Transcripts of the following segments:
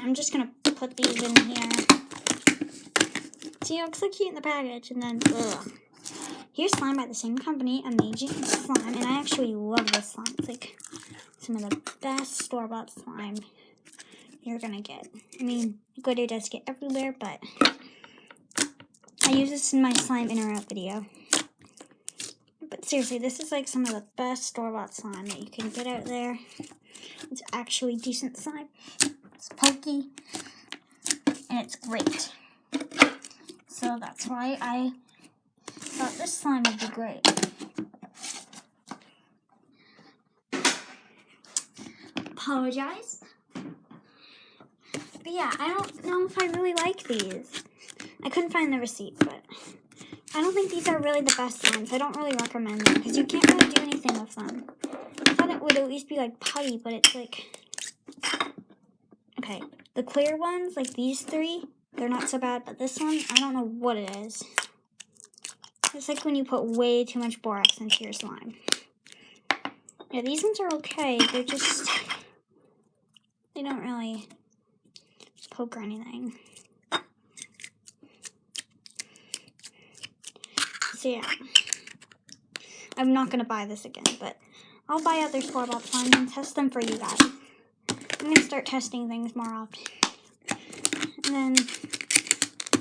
I'm just gonna put these in here. See, it looks so cute in the package, and then, ugh. Here's slime by the same company, Amazing Slime, and I actually love this slime. It's like some of the best store-bought slime you're gonna get. I mean, glitter does get everywhere, but I use this in my slime in or out video. But seriously, this is like some of the best store-bought slime that you can get out there. It's actually decent slime. It's pokey, and it's great. So that's why I thought this slime would be great. Apologize. But yeah, I don't know if I really like these. I couldn't find the receipt, but I don't think these are really the best slimes. I don't really recommend them because you can't really do anything with them. I thought it would at least be like putty, but it's like... Okay, the clear ones, like these three, they're not so bad, but this one, I don't know what it is. It's like when you put way too much borax into your slime. Yeah, these ones are okay. They're just... They don't really poke or anything. So yeah. I'm not going to buy this again, but I'll buy other store-bought slimes and test them for you guys. I'm going to start testing things more often. And then...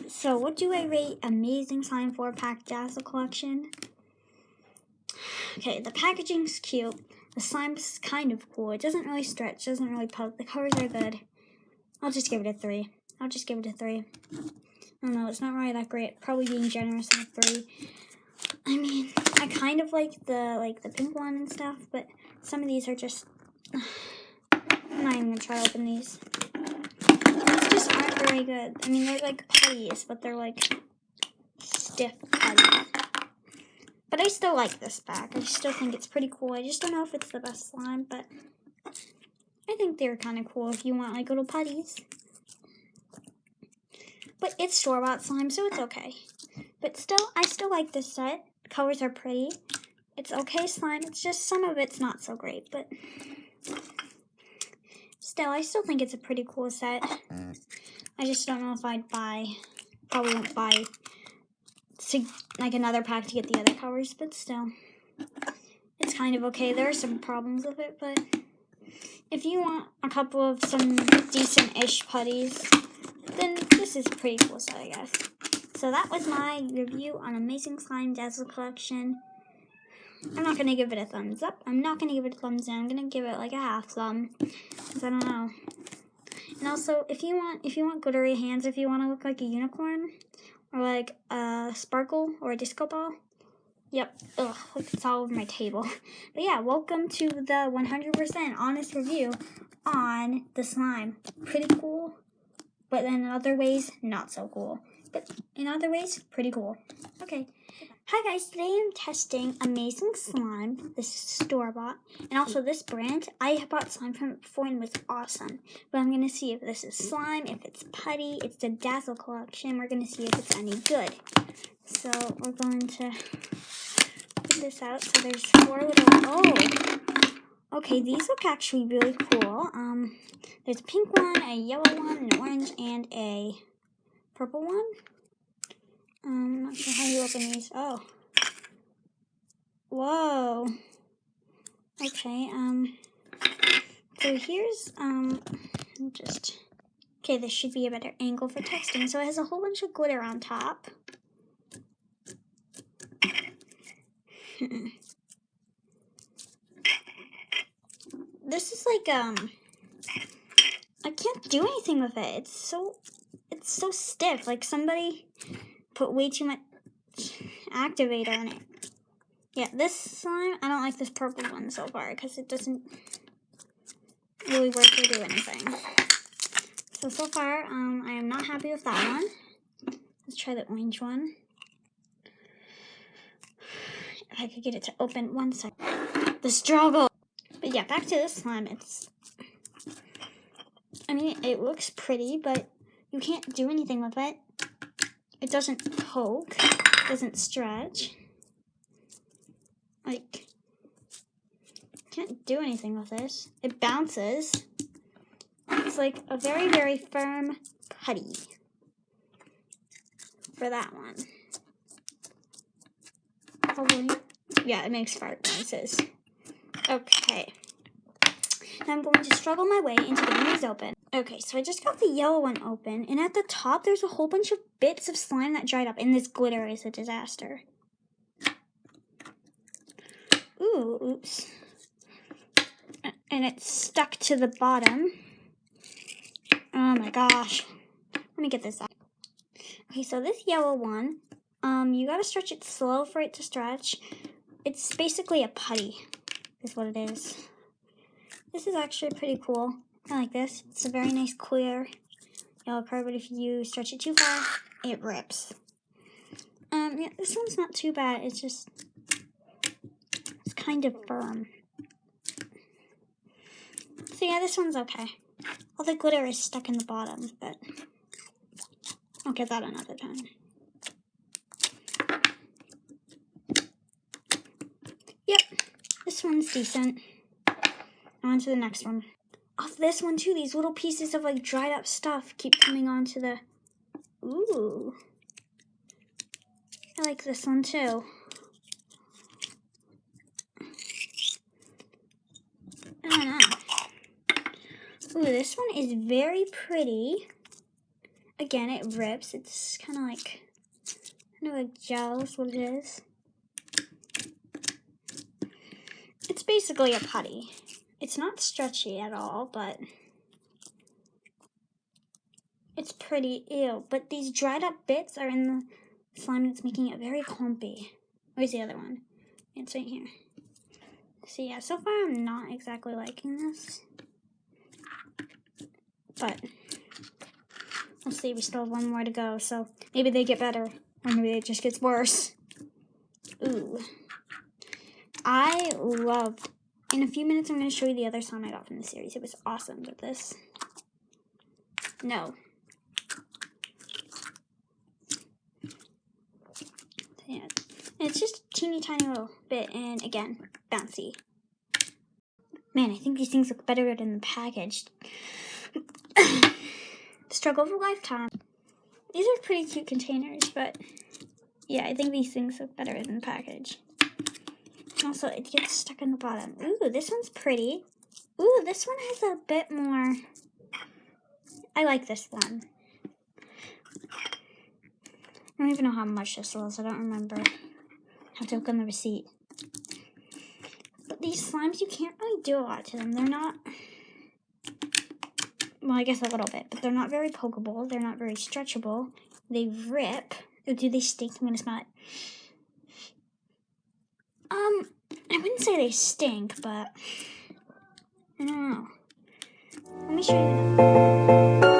So, what do I rate Amazing Slime 4-pack Dazzle Collection? Okay, the packaging's cute. The slime's kind of cool. It doesn't really stretch, doesn't really poke. The colors are good. I'll just give it a 3. I don't know, it's not really that great. Probably being generous at a 3. I mean, I kind of like the pink one and stuff, but some of these are just... I'm not even going to try to open these. These just aren't very good. I mean, they're like putties, but they're like stiff putties. But I still like this pack. I still think it's pretty cool. I just don't know if it's the best slime, but I think they're kind of cool if you want like little putties. But it's store-bought slime, so it's okay. But still, I still like this set. The colors are pretty. It's okay slime. It's just some of it's not so great, but still, I still think it's a pretty cool set. I just don't know if I'd buy. Probably won't buy like another pack to get the other colors, but still, it's kind of okay. There are some problems with it, but if you want a couple of some decent-ish putties, then this is a pretty cool set, I guess. So that was my review on Amazing Slime Dazzle Collection. I'm not going to give it a thumbs up. I'm not going to give it a thumbs down. I'm going to give it like a half thumb, because I don't know. And also, if you want glittery hands, if you want to look like a unicorn, or like a sparkle, or a disco ball, yep, ugh, it's all over my table. But yeah, welcome to the 100% honest review on the slime. Pretty cool, but then in other ways, not so cool. But in other ways, pretty cool. Okay. Hi guys, today I'm testing Amazing Slime, this store-bought, and also this brand. I bought slime from it before and it was awesome. But I'm going to see if this is slime, if it's putty, it's the Dazzle Collection. We're going to see if it's any good. So we're going to put this out. So there's 4 little, okay, these look actually really cool. There's a pink one, a yellow one, an orange, and a purple one. I'm not sure how you open these. Oh. Whoa. Okay, so here's, okay, this should be a better angle for testing. So it has a whole bunch of glitter on top. This is like, I can't do anything with it. It's so stiff. Like somebody put way too much activator in it. Yeah, this slime, I don't like this purple one so far because it doesn't really work or do anything. So far, I am not happy with that one. Let's try the orange one. If I could get it to open 1 second. The struggle! But yeah, back to this slime. I mean, it looks pretty, but you can't do anything with it. It doesn't poke. It doesn't stretch. Like, can't do anything with this. It bounces. It's like a very, very firm putty for that one. Probably, yeah, it makes fart noises. Okay. Now I'm going to struggle my way into getting these open. Okay, so I just got the yellow one open, and at the top there's a whole bunch of bits of slime that dried up, and this glitter is a disaster. Ooh, oops. And it's stuck to the bottom. Oh my gosh. Let me get this out. Okay, so this yellow one, you gotta stretch it slow for it to stretch. It's basically a putty, is what it is. This is actually pretty cool. I like this. It's a very nice clear yellow color, but if you stretch it too far, it rips. Yeah, this one's not too bad. It's just, it's kind of firm. So yeah, this one's okay. All the glitter is stuck in the bottom, but I'll get that another time. Yep, this one's decent. On to the next one. Off this one too, these little pieces of like dried up stuff keep coming onto the... Ooh. I like this one too. I don't know. Ooh, this one is very pretty. Again, it rips. It's kind of like gel is what it is. It's basically a putty. It's not stretchy at all, but it's pretty. Ew. But these dried up bits are in the slime that's making it very clumpy. Where's the other one? It's right here. So yeah, so far I'm not exactly liking this. But let's see, we still have one more to go, so maybe they get better, or maybe it just gets worse. Ooh. I love, in a few minutes I'm going to show you the other slime I got from the series. It was awesome, but this, no. Yeah. And it's just a teeny tiny little bit, and again, bouncy. Man, I think these things look better in the package. Struggle of a lifetime. These are pretty cute containers, but yeah, I think these things look better in the package. Also, it gets stuck in the bottom. Ooh, this one's pretty. Ooh, this one has a bit more. I like this one. I don't even know how much this was. I don't remember. I have to look on the receipt. But these slimes, you can't really do a lot to them. They're not, well, I guess a little bit, but they're not very pokeable. They're not very stretchable. They rip. Oh, do they stink? I'm gonna smell it. I wouldn't say they stink, but I don't know. Let me show you.